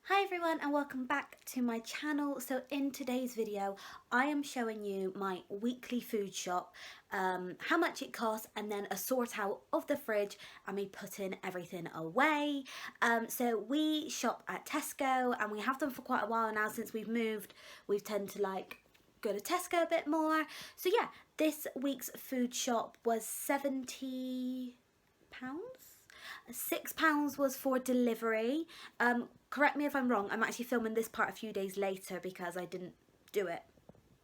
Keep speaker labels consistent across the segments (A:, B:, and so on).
A: Hi everyone and welcome back to my channel. So in today's video I am showing you my weekly food shop, how much it costs, and then a sort out of the fridge and me putting everything away. So we shop at Tesco and we have done for quite a while now. Since we've moved, we've tended to go to Tesco a bit more. So yeah, this week's food shop was £70. £6 was for delivery. Correct me if I'm wrong, I'm actually filming this part a few days later because I didn't do it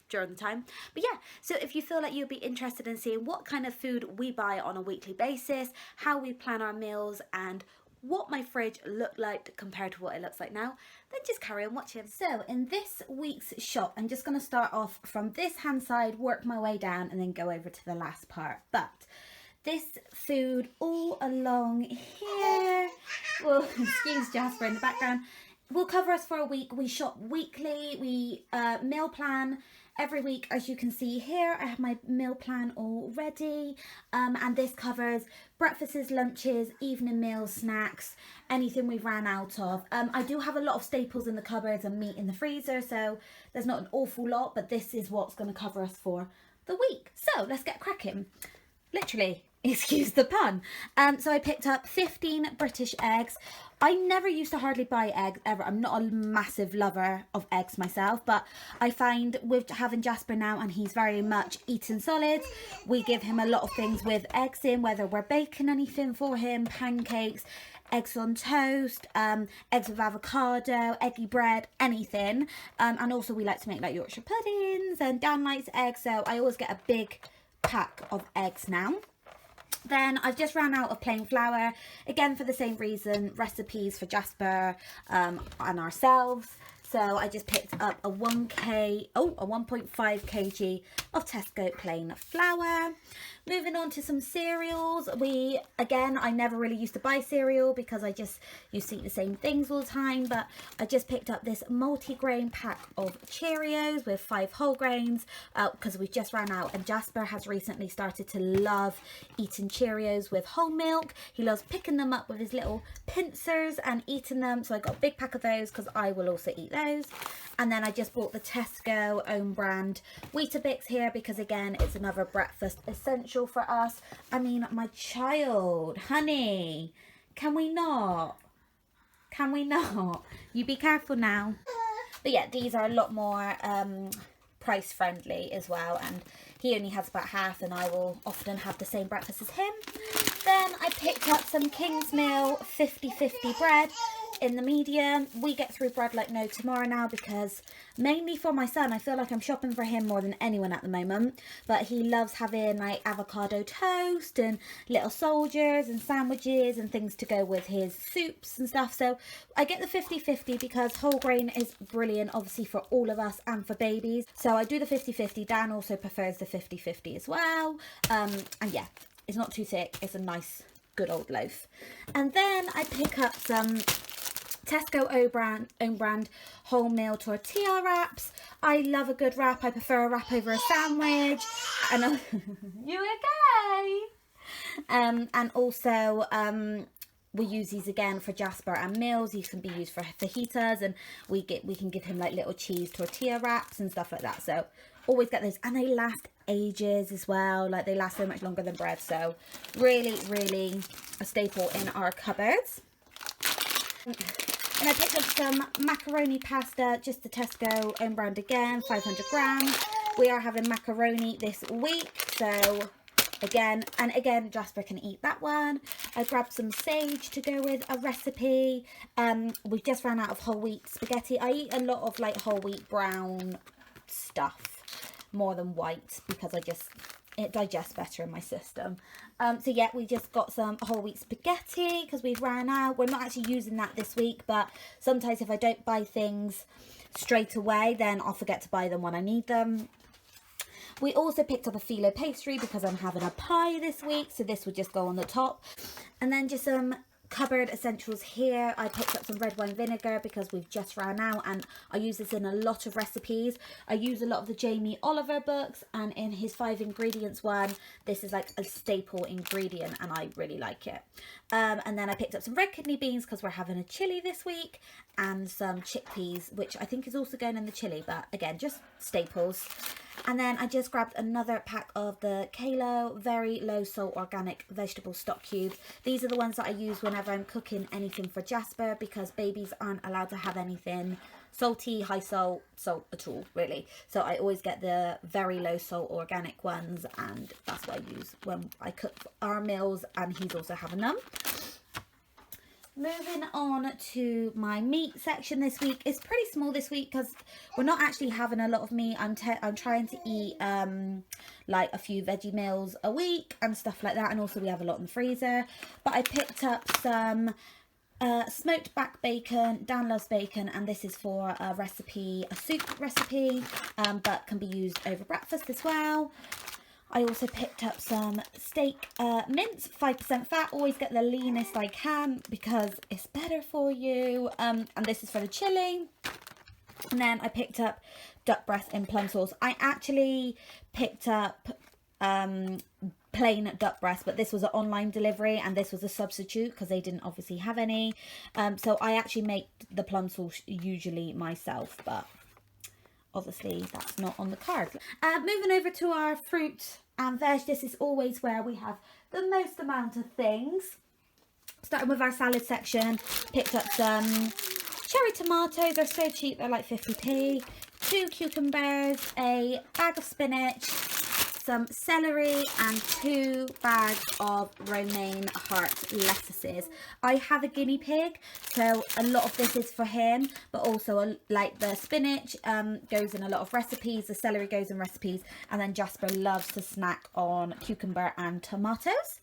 A: during the time. But yeah, so if you feel like you'd be interested in seeing what kind of food we buy on a weekly basis, how we plan our meals, and what my fridge looked like compared to what it looks like now, then just carry on watching. So in this week's shop, I'm just going to start off from this hand side, work my way down, and then go over to the last part. But this food all along here, well, excuse Jasper in the background, will cover us for a week. We shop weekly, we meal plan every week. As you can see here, I have my meal plan all ready, and this covers breakfasts, lunches, evening meals, snacks, anything we've ran out of. I do have a lot of staples in the cupboards and meat in the freezer, so there's not an awful lot, but this is what's going to cover us for the week. So let's get cracking. Literally, excuse the pun. So I picked up 15 British eggs. I never used to hardly buy eggs ever. I'm not a massive lover of eggs myself, but I find with having Jasper now, and he's very much eating solids, we give him a lot of things with eggs in, whether we're baking anything for him, pancakes, eggs on toast, eggs with avocado, eggy bread, anything. And also we like to make like Yorkshire puddings, and Dan likes eggs, so I always get a big pack of eggs now. Then I've just ran out of plain flour, again for the same reason, recipes for Jasper and ourselves. So I just picked up a 1.5 kg of Tesco plain flour. Moving on to some cereals. I never really used to buy cereal because I just used to eat the same things all the time, but I just picked up this multi-grain pack of Cheerios with 5 whole grains because we just ran out, and Jasper has recently started to love eating Cheerios with whole milk. He loves picking them up with his little pincers and eating them, so I got a big pack of those because I will also eat those. And then I just bought the Tesco own brand Weetabix here because again it's another breakfast essential for us. I mean, my child, honey, can we not? You be careful now. But yeah, these are a lot more price friendly as well, and he only has about half, and I will often have the same breakfast as him. Then I picked up some Kingsmill 50/50 bread in the medium. We get through bread like no tomorrow now because mainly for my son, I feel like I'm shopping for him more than anyone at the moment, but he loves having like avocado toast and little soldiers and sandwiches and things to go with his soups and stuff. So I get the 50/50 because whole grain is brilliant obviously for all of us and for babies, so I do the 50/50. Dan also prefers the 50/50 as well, and yeah, it's not too thick, it's a nice good old loaf. And then I pick up some Tesco own brand wholemeal tortilla wraps. I love a good wrap. I prefer a wrap over a sandwich. And you okay? And also we use these again for Jasper and meals. These can be used for fajitas, and we can give him like little cheese tortilla wraps and stuff like that. So always get those, and they last ages as well. Like they last so much longer than bread. So really, really a staple in our cupboards. And I picked up some macaroni pasta, just the Tesco own brand again, 500 grams. We are having macaroni this week, so again Jasper can eat that one. I grabbed some sage to go with a recipe. We've just ran out of whole wheat spaghetti. I eat a lot of like whole wheat brown stuff more than white because it digests better in my system. So yeah, we just got some whole wheat spaghetti because we've ran out. We're not actually using that this week, but sometimes if I don't buy things straight away, then I'll forget to buy them when I need them. We also picked up a phyllo pastry because I'm having a pie this week, so this would just go on the top. And then just some cupboard essentials here. I picked up some red wine vinegar because we've just ran out, and I use this in a lot of recipes. I use a lot of the Jamie Oliver books, and in his 5 ingredients one, this is like a staple ingredient and I really like it. And then I picked up some red kidney beans because we're having a chili this week, and some chickpeas, which I think is also going in the chili, but again, just staples. And then I just grabbed another pack of the Kalo very low salt organic vegetable stock cubes. These are the ones that I use whenever I'm cooking anything for Jasper, because babies aren't allowed to have anything salty, high salt at all, really. So I always get the very low salt organic ones, and that's what I use when I cook our meals, and he's also having them. Moving on to my meat section this week. It's pretty small this week because we're not actually having a lot of meat. I'm trying to eat like a few veggie meals a week and stuff like that, and also we have a lot in the freezer. But I picked up some smoked back bacon. Dan loves bacon, and this is for a recipe, a soup recipe, but can be used over breakfast as well. I also picked up some steak mince, 5% fat. Always get the leanest I can because it's better for you. And this is for the chili. And then I picked up duck breast in plum sauce. I actually picked up plain duck breast, but this was an online delivery and this was a substitute because they didn't obviously have any. So I actually make the plum sauce usually myself, but obviously that's not on the card. Moving over to our fruit and veg. This is always where we have the most amount of things. Starting with our salad section, picked up some cherry tomatoes. They're so cheap, they're like 50p. 2 cucumbers, a bag of spinach, some celery, and 2 bags of romaine heart lettuces. I have a guinea pig, so a lot of this is for him, but also like the spinach goes in a lot of recipes, the celery goes in recipes, and then Jasper loves to snack on cucumber and tomatoes.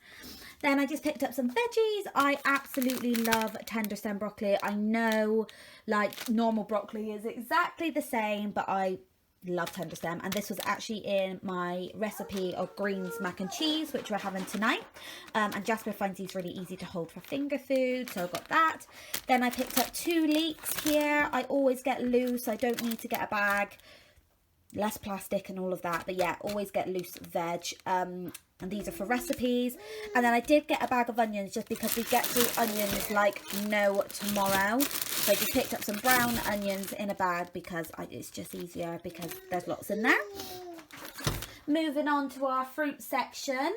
A: Then I just picked up some veggies. I absolutely love tender stem broccoli. I know like normal broccoli is exactly the same, but I love tender stem, and this was actually in my recipe of greens mac and cheese, which we're having tonight. And Jasper finds these really easy to hold for finger food, so I got that. Then I picked up 2 leeks here. I always get loose, I don't need to get a bag, less plastic and all of that, but yeah, always get loose veg. And these are for recipes. And then I did get a bag of onions just because we get through onions like no tomorrow. So I just picked up some brown onions in a bag because it's just easier because there's lots in there. Moving on to our fruit section,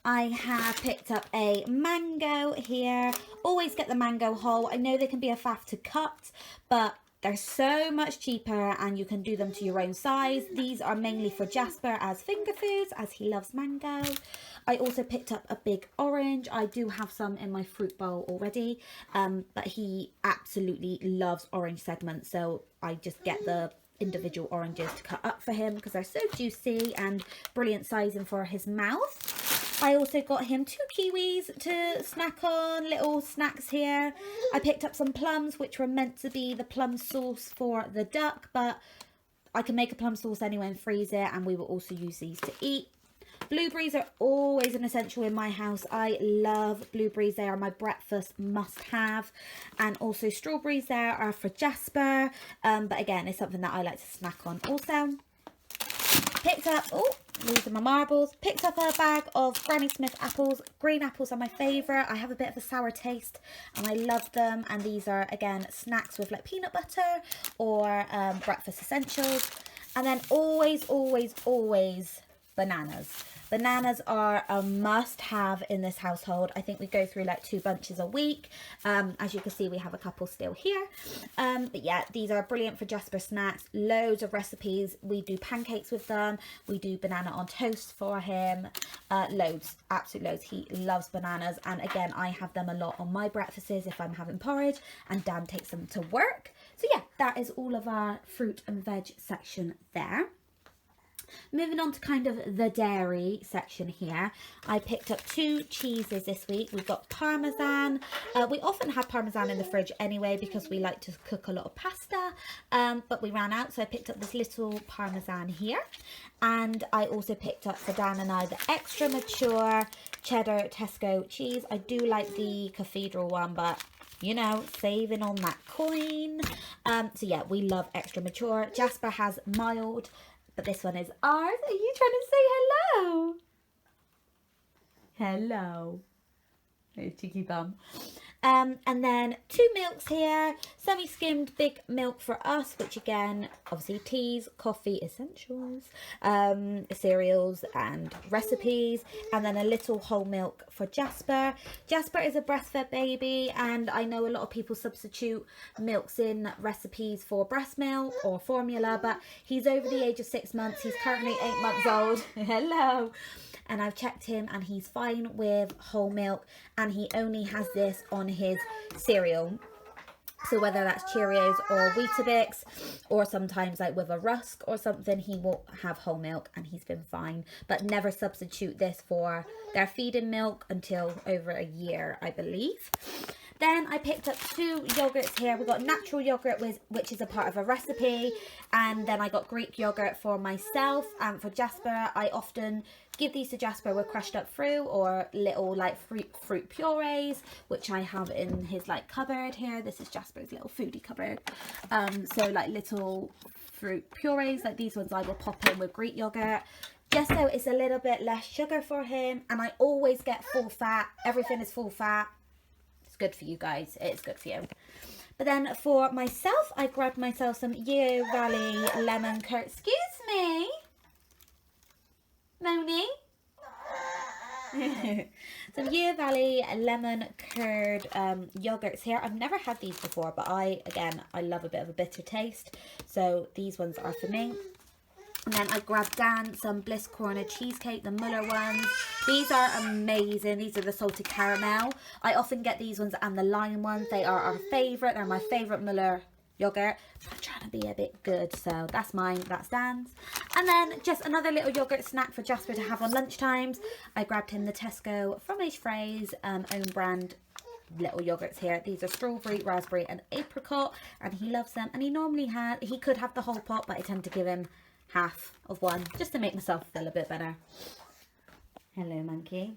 A: I have picked up a mango here. Always get the mango whole. I know they can be a faff to cut, but they're so much cheaper and you can do them to your own size. These are mainly for Jasper as finger foods, as he loves mango. I also picked up a big orange. I do have some in my fruit bowl already, but he absolutely loves orange segments, so I just get the individual oranges to cut up for him because they're so juicy and brilliant sizing for his mouth. I also got him 2 kiwis to snack on, little snacks here. I picked up some plums, which were meant to be the plum sauce for the duck, but I can make a plum sauce anyway and freeze it, and we will also use these to eat. Blueberries are always an essential in my house. I love blueberries. They are my breakfast must-have. And also strawberries there are for Jasper. But again, it's something that I like to snack on also. Picked up, oh, these are my marbles. Picked up a bag of Granny Smith apples. Green apples are my favourite. I have a bit of a sour taste and I love them. And these are, again, snacks with like peanut butter or breakfast essentials. And then always, always, always bananas. Bananas are a must-have in this household. I think we go through like 2 bunches a week. As you can see, we have a couple still here. But yeah, these are brilliant for Jasper snacks. Loads of recipes. We do pancakes with them. We do banana on toast for him. Loads, absolute loads. He loves bananas. And again, I have them a lot on my breakfasts if I'm having porridge, and Dan takes them to work. So yeah, that is all of our fruit and veg section there. Moving on to kind of the dairy section here, I picked up 2 cheeses this week. We've got Parmesan. We often have Parmesan in the fridge anyway because we like to cook a lot of pasta, but we ran out, so I picked up this little Parmesan here. And I also picked up for Dan and I the extra mature cheddar Tesco cheese. I do like the Cathedral one, but you know, saving on that coin. So yeah, we love extra mature. Jasper has mild, but this one is ours. Are you trying to say hello? Hello. Hey, cheeky bum. And then 2 milks here, semi-skimmed big milk for us, which again, obviously teas, coffee, essentials, cereals and recipes, and then a little whole milk for Jasper. Jasper is a breastfed baby, and I know a lot of people substitute milks in recipes for breast milk or formula, but he's over the age of 6 months. He's currently 8 months old. Hello. And I've checked him and he's fine with whole milk, and he only has this on his cereal. So whether that's Cheerios or Weetabix, or sometimes like with a rusk or something, he will have whole milk and he's been fine. But never substitute this for their feeding milk until over a year, I believe. Then I picked up 2 yogurts here. We got natural yogurt, which is a part of a recipe. And then I got Greek yogurt for myself and for Jasper. I often give these to Jasper with crushed up fruit or little like fruit purees, which I have in his like cupboard here. This is Jasper's little foodie cupboard. So like little fruit purees, like these ones I will pop in with Greek yogurt, just so it's a little bit less sugar for him. And I always get full fat. Everything is full fat. It's good for you guys. It's good for you. But then for myself, I grabbed myself some Yeo Valley lemon curd. Excuse me, Moni. Some Yeo Valley lemon curd yogurts here. I've never had these before, but I love a bit of a bitter taste, so these ones are for me. And then I grabbed Dan some Bliss Corner cheesecake, the Muller ones. These are amazing. These are the salted caramel. I often get these ones and the lime ones. They are our favourite. They're my favourite Muller yogurt. I'm trying to be a bit good, so that's mine, that's Dan's. And then just another little yogurt snack for Jasper to have on lunchtimes. I grabbed him the Tesco Fromage Phrase own brand little yogurts here. These are strawberry, raspberry and apricot, and he loves them. And he could have the whole pot, but I tend to give him half of one just to make myself feel a bit better. Hello, monkey.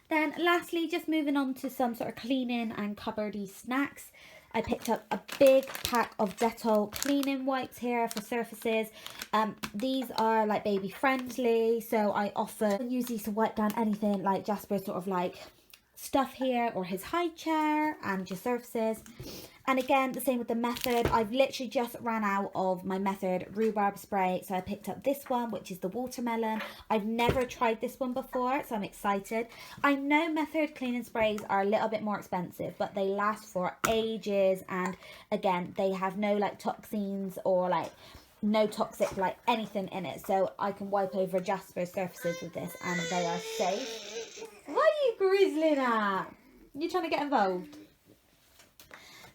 A: Then lastly, just moving on to some sort of cleaning and cupboardy snacks. I picked up a big pack of Dettol cleaning wipes here for surfaces. These are like baby friendly, so I often use these to wipe down anything like Jasper's sort of like stuff here or his high chair and just surfaces. And again, the same with the Method. I've literally just ran out of my Method rhubarb spray, so I picked up this one, which is the watermelon. I've never tried this one before, so I'm excited. I know Method cleaning sprays are a little bit more expensive, but they last for ages, and again, they have no like toxins or like no toxic like anything in it, so I can wipe over Jasper's surfaces with this and they are safe. What are you grizzling at? You trying to get involved?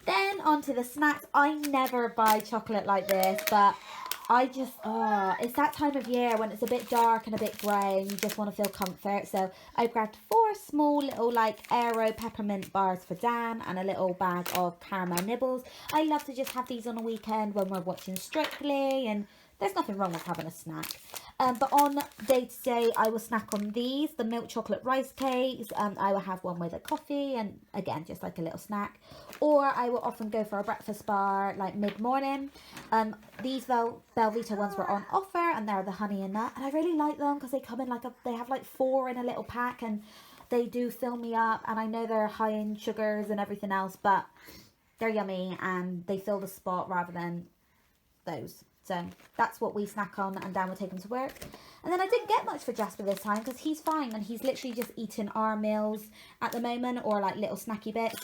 A: Then onto the snacks. I never buy chocolate like this, but I just, it's that time of year when it's a bit dark and a bit grey and you just want to feel comfort. So I grabbed 4 small little like Aero peppermint bars for Dan and a little bag of caramel nibbles. I love to just have these on a weekend when we're watching Strictly, and there's nothing wrong with having a snack. But on day to day, I will snack on these, the milk chocolate rice cakes. I will have one with a coffee and again, just like a little snack. Or I will often go for a breakfast bar like mid-morning. These Belvita ones were on offer and they're the honey and nut. And I really like them because they come in like they have like 4 in a little pack and they do fill me up. And I know they're high in sugars and everything else, but they're yummy and they fill the spot rather than those. So that's what we snack on, and Dan will take him to work. And then I didn't get much for Jasper this time because he's fine and he's literally just eating our meals at the moment or like little snacky bits.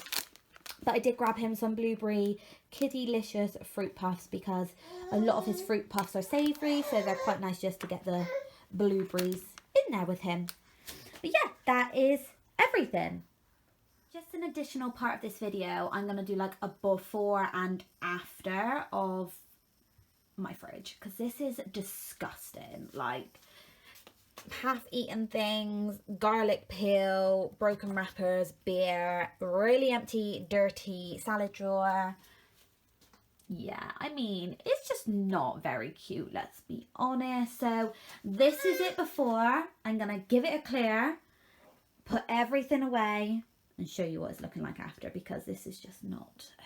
A: But I did grab him some blueberry Kiddylicious fruit puffs because a lot of his fruit puffs are savoury, so they're quite nice just to get the blueberries in there with him. But yeah, that is everything. Just an additional part of this video, I'm going to do like a before and after of my fridge because this is disgusting. Like half-eaten things, garlic peel, broken wrappers, beer, really empty dirty salad drawer. Yeah, I mean, it's just not very cute, let's be honest. So this is it before. I'm going to give it a clear, put everything away, and show you what it's looking like after, because this is just not okay.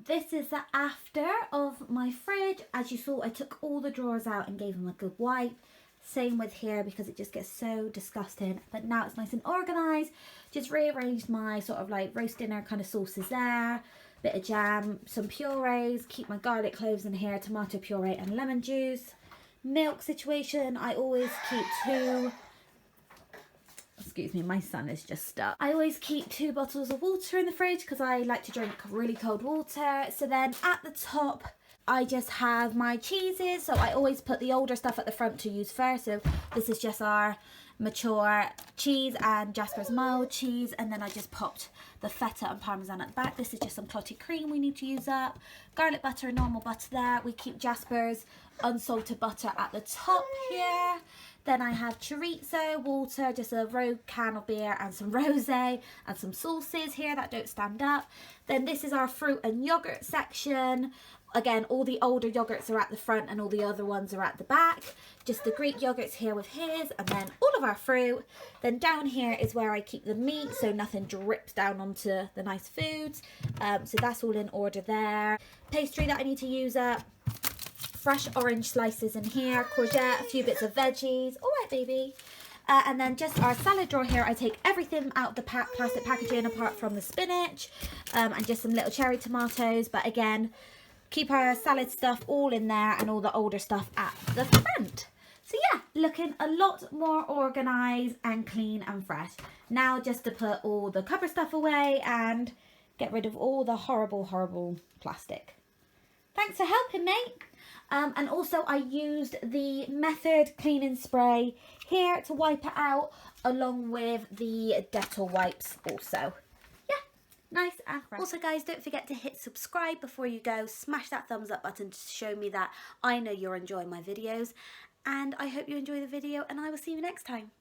A: This is the after of my fridge. As you saw, I took all the drawers out and gave them a good wipe. Same with here, because it just gets so disgusting. But now it's nice and organised. Just rearranged my sort of like roast dinner kind of sauces there. Bit of jam, some purees. Keep my garlic cloves in here, tomato puree and lemon juice. Milk situation, I always keep two. Excuse me, my son is just stuck. I always keep 2 bottles of water in the fridge because I like to drink really cold water. So then at the top, I just have my cheeses. So I always put the older stuff at the front to use first. So this is just our mature cheese and Jasper's mild cheese. And then I just popped the feta and parmesan at the back. This is just some clotted cream we need to use up. Garlic butter, normal butter there. We keep Jasper's unsalted butter at the top here. Then I have chorizo, water, just a rogue can of beer and some rosé and some sauces here that don't stand up. Then this is our fruit and yogurt section. Again, all the older yogurts are at the front and all the other ones are at the back. Just the Greek yogurt's here with his, and then all of our fruit. Then down here is where I keep the meat, so nothing drips down onto the nice foods. So that's all in order there. Pastry that I need to use up. Fresh orange slices in here, courgette, a few bits of veggies. All right, baby. And then just our salad drawer here. I take everything out of the plastic packaging apart from the spinach and just some little cherry tomatoes. But again, keep our salad stuff all in there and all the older stuff at the front. So yeah, looking a lot more organised and clean and fresh. Now just to put all the cupboard stuff away and get rid of all the horrible, horrible plastic. Thanks for helping, mate. And also I used the Method cleaning spray here to wipe it out, along with the Dettol wipes also. Yeah, nice and fresh. Also guys, don't forget to hit subscribe before you go. Smash that thumbs up button to show me that I know you're enjoying my videos. And I hope you enjoy the video, and I will see you next time.